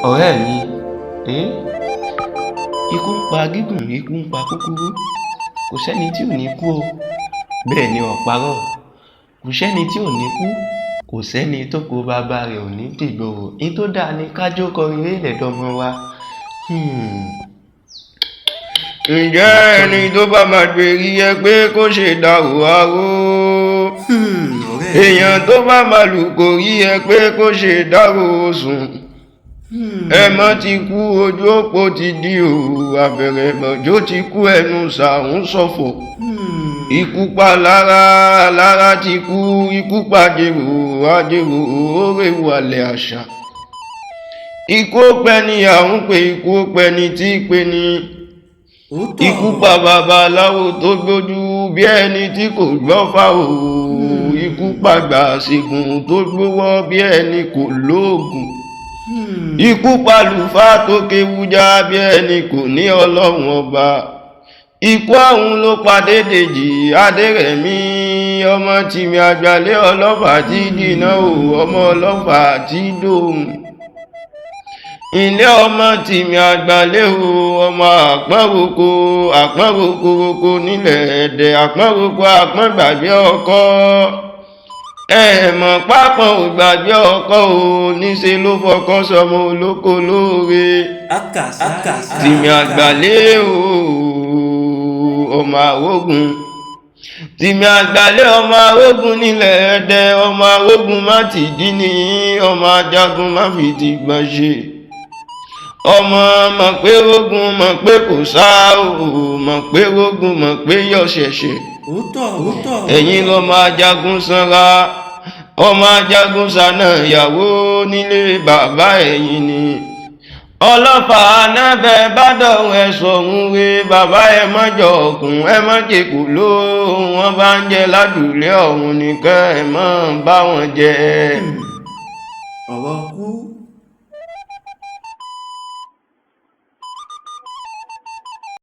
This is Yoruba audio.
ọ̀rẹ́ mi, ikú ń pa gígùn, ikú ń pa kúkúrú, kò sẹ́ni tí ò ní kú o. Bẹ́ẹ̀ ni ọ̀parọ́, kò sẹ́ni tí ò ní kú, kò sẹ́ni tó kó bàbá rẹ̀ ò ní dìgbòrò. Ní tó dáa ni kájó kọrin lélẹ̀ dọmọ wa. Ǹjẹ́ ẹni tó bá máa gbèrí ẹ pé kó ṣe dàrú aró? Èèyàn tó bá máa lù kò rí ẹ pé kó ṣe dàrú sùn. Ẹmọ ti kú ojú òpó ti di òru, àbẹ̀rẹ̀ mọ̀jó ti kú ẹnu sàún ṣọ̀fọ̀. Ikú pa lára ti kú, ikú pa jèrò, àjèrò òórè wàlẹ̀ àṣà. Ikú ó pẹ́ ni à ń pè, ikú ó pẹ́ ni tí pè ní. Ikú pa babaláwo tó gbójú bí ẹni tí kò gbọ́ fá o. Ikú pa gbàṣègùn tó gbówọ́ bí ẹni kò lóògùn. Ikú pa lùfáà tó kéwújá bí ẹni kò ní ọlọ́run ọba. Ikú ọ̀hún ló pa Dédèjì Adérẹ̀mí, ọmọ Tìmì Àgbàlé ọlọ́fà tí dìná o, ọmọ ọlọ́fà tí dòun. Ilé ọmọ Tìmì Àgbàlé o, ọmọ àpọ́nroko nílẹ̀ Ẹdẹ, àpọ́n gbàgbé ọkọ. Ẹ̀mọ̀ pápọ̀ ò gbàgbé ọkọ o, níṣe ló fọkọ sọmọ olóko lóore. Tìmì Àgbàlé o, ọmọ Arógun. Tìmì Àgbàlé ọmọ Arógun nílẹ̀ Ẹdẹ, ọmọ Arógun má ti dín ní, ọmọ ajagun má fi ti gbọ́n ṣe. Ọmọ mọ̀ pé rógun mọ̀ pé kò sá o, mọ̀ pé rógun mọ̀ pé yọ̀ ṣẹ̀ṣẹ̀. Ẹ̀yin lọ́mọ ajagun sanra, ọmọ ajagun sànà ìyàwó nílé bàbá ẹ̀yin ni. Ọlọ́fà anábẹ́ bá dọ̀rùn ẹ̀ sọ̀rùn re, bàbá ẹ̀ mọ́jọ ọ̀kùn ẹ̀ mọ́jẹ kò ló wọn bá ń jẹ ládùúlé ọ̀run nìkan ẹ̀ mọ́ bá wọn jẹ. Ọ̀rọ̀ kú